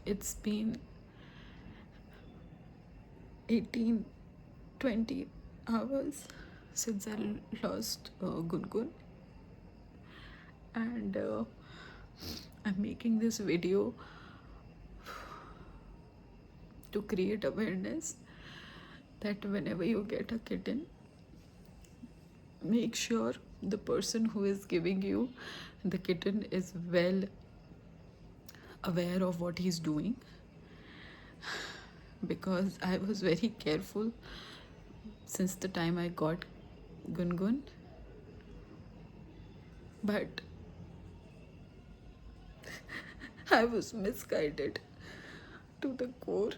It's been 18, 20 hours since I lost Gungun, and I'm making this video to create awareness that whenever you get a kitten, make sure the person who is giving you the kitten is well aware of what he's doing, because I was very careful since the time I got Gungun, but I was misguided to the core.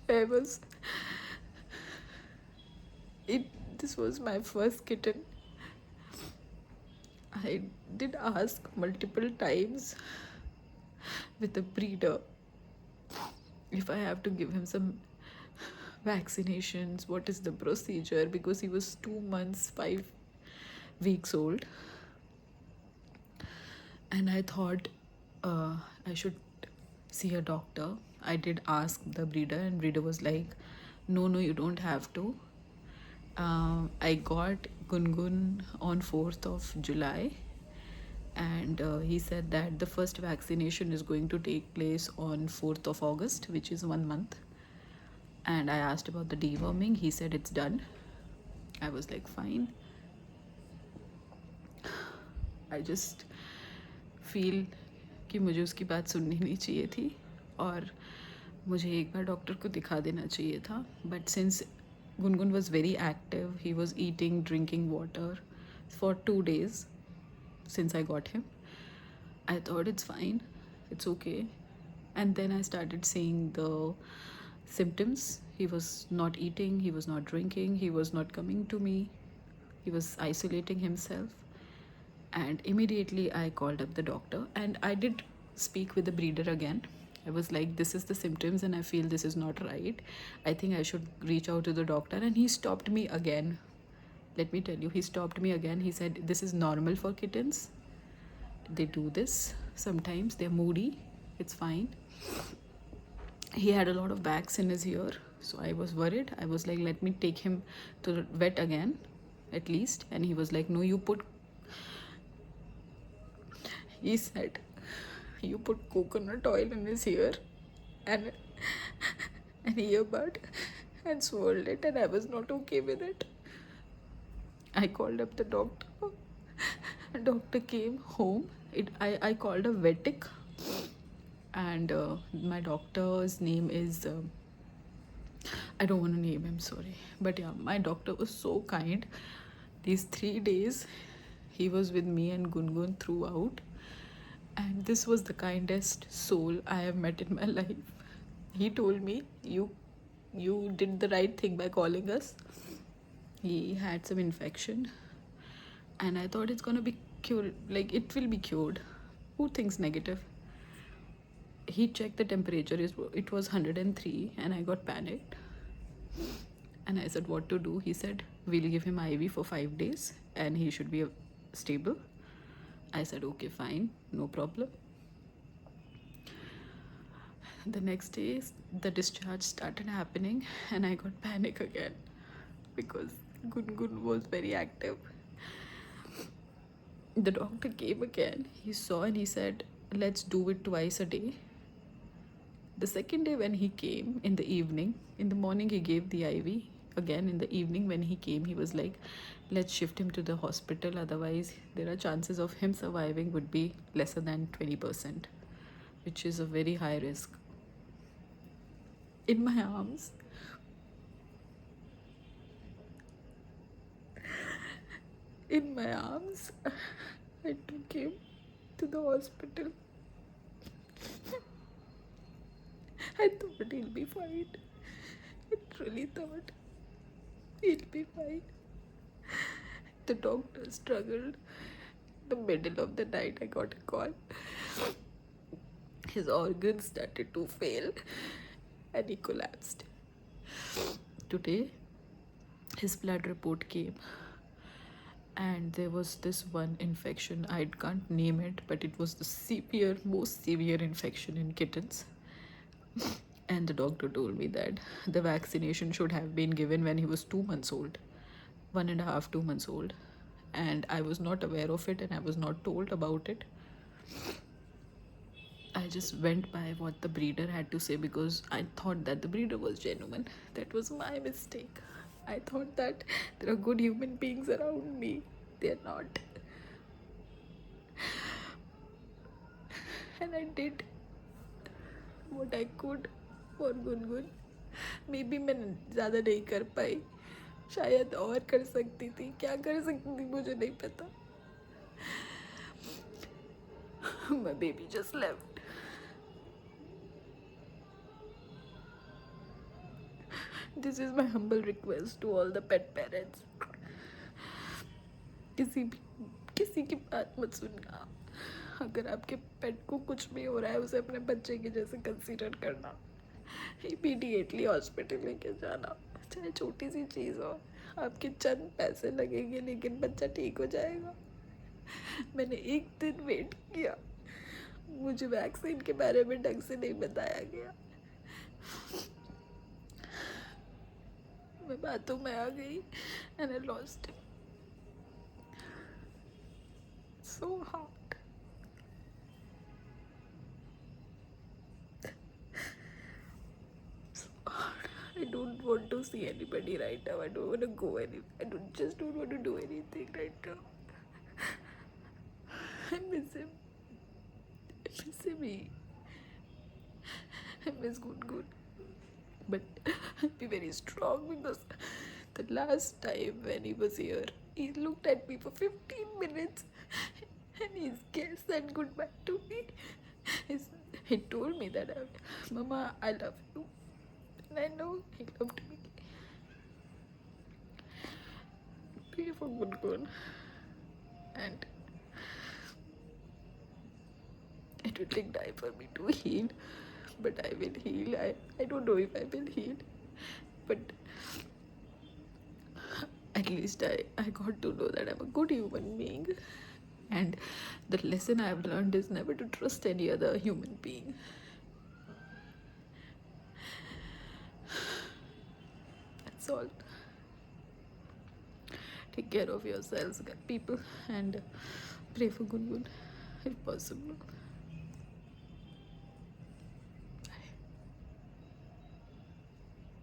I was it this was my first kitten. I did ask multiple times with the breeder if I have to give him some vaccinations, what is the procedure, because he was 2 months 5 weeks old, and I thought I should see a doctor. I did ask the breeder, and breeder was like, no, you don't have to. I got Gungun on 4th of July, and he said that the first vaccination is going to take place on 4th of August, which is 1 month. And I asked about the deworming. He said it's done. I was like, fine. I just feel कि मुझे उसकी बात सुननी नहीं चाहिए थी और मुझे एक बार डॉक्टर को दिखा देना चाहिए था. But since Gungun was very active, he was eating, drinking water for 2 days since I got him. I thought it's fine, it's okay. And then I started seeing the symptoms. He was not eating, he was not drinking, he was not coming to me, he was isolating himself. And immediately I called up the doctor, and I did speak with the breeder again. I was like, this is the symptoms and I feel this is not right. I think I should reach out to the doctor. And he stopped me again. Let me tell you, he stopped me again. He said, this is normal for kittens. They do this. Sometimes they're moody. It's fine. He had a lot of bags in his ear. So I was worried. I was like, let me take him to the vet again, at least. And he was like, no, he said, you put coconut oil in his ear and an earbud and swirled it, and I was not okay with it. I called up the doctor. Doctor came home. I called a vetic, and my doctor's name is I don't want to name him, sorry, but yeah, my doctor was so kind. These 3 days he was with me and Gungun throughout, and this was the kindest soul I have met in my life. He told me, you did the right thing by calling us. He had some infection, and I thought it's gonna be cured, like it will be cured. Who thinks negative? He checked the temperature, it was 103, and I got panicked. And I said, what to do? He said, we'll give him IV for 5 days and he should be stable. I said, okay, fine, no problem. The next day, the discharge started happening, and I got panic again because Gungun was very active. The doctor came again. He saw and he said, let's do it twice a day. The second day when he came in the evening, in the morning he gave the IV. Again in the evening when he came, he was like, let's shift him to the hospital, otherwise there are chances of him surviving would be lesser than 20%, which is a very high risk. In my arms, I took him to the hospital. I thought he'll be fine. I really thought he'll be fine. The doctor struggled. In the middle of the night, I got a call. His organs started to fail and he collapsed. Today, his blood report came, And there was this one infection, I can't name it, but it was the most severe infection in kittens. And the doctor told me that the vaccination should have been given when he was 2 months old, 1.5, 2 months old. And I was not aware of it and I was not told about it. I just went by what the breeder had to say because I thought that the breeder was genuine. That was my mistake. I thought that there are good human beings around me. They're not. And I did what I could for Gungun. May be मैं ज़्यादा नहीं कर पाई, शायद और कर सकती थी. क्या कर सकती थी मुझे नहीं पता. My baby just left. This is my humble request to all the pet parents. किसी की बात मत सुनना. अगर आपके पेट को कुछ भी हो रहा है उसे अपने बच्चे के जैसे कंसीडर करना. इमीडिएटली हॉस्पिटल लेके जाना. चाहे छोटी सी चीज़ हो, आपके चंद पैसे लगेंगे लेकिन बच्चा ठीक हो जाएगा. मैंने एक दिन वेट किया. मुझे वैक्सीन के बारे में ढंग से नहीं बताया गया. मैं बातों में आ गई and I lost it. So hard. So hard. I don't want to see anybody right now. I don't want to go anywhere. I don't want to do anything right now. I miss him. I miss him. I miss Good. But be very strong because the last time when he was here, he looked at me for 15 minutes and he said goodbye to me. He told me that, Mama, I love you. And I know he loved me. Pray for Gungun. And it will take time for me to heal. But I will heal. I don't know if I will heal. But at least I got to know that I'm a good human being. And the lesson I've learned is never to trust any other human being. That's all. Take care of yourselves, people, and pray for Gungun if possible.